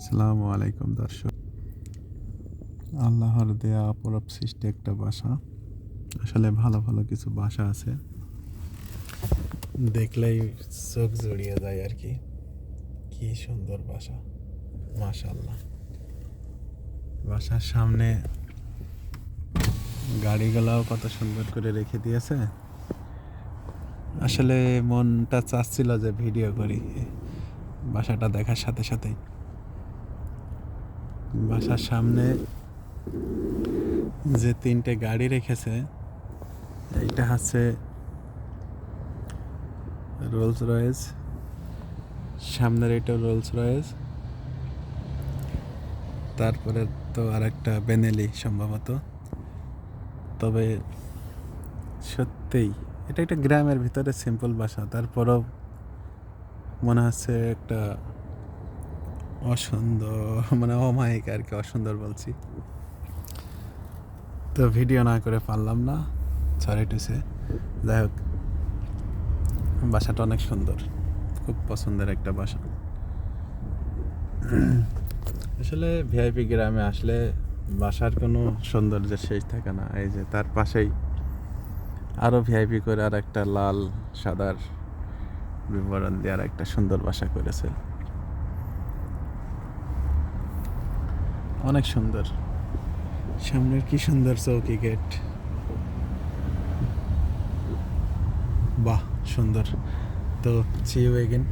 আসসালামু আলাইকুম দর্শক। আল্লাহর দেয়া অপরূপ সৃষ্টি একটা বাসা। আসলে ভালো ভালো কিছু বাসা আছে, দেখলেই চোখ জুড়িয়ে যায় আর কি। কি সুন্দর বাসা, মাশাআল্লাহ। বাসার সামনে গাড়িগুলাও কত সুন্দর করে রেখে দিয়েছে। আসলে মনটা চাচ্ছিল যে ভিডিও করি বাসাটা দেখার সাথে সাথেই। বাসার সামনে যে তিনটে গাড়ি রেখেছে, এইটা হচ্ছে রোলস রয়েস, সামনের এটা রোলস রয়েস, তারপরে তো আর একটা বেনেলি সম্ভবত। তবে সত্যিই এটা একটা গ্রামের ভিতরে সিম্পল বাসা, তারপরও মনে হচ্ছে একটা অসুন্দর, মানে অমায়িক আর কি। অসুন্দর বলছি তো ভিডিও না করে পারলাম না, সরি টু সে। যাই হোক, বাসাটা অনেক সুন্দর, খুব পছন্দের একটা বাসা। আসলে ভিআইপি গ্রামে আসলে বাসার কোনো সৌন্দর্যের শেষ থাকে না। এই যে তার পাশেই আরও ভিআইপি করে আর একটা লাল সাদার বিবরণ দিয়ে আর একটা সুন্দর বাসা করেছে, অনেক সুন্দর। সামনের কি সুন্দর চৌকি গেট, বাহ সুন্দর। তো সি ইউ এগেন।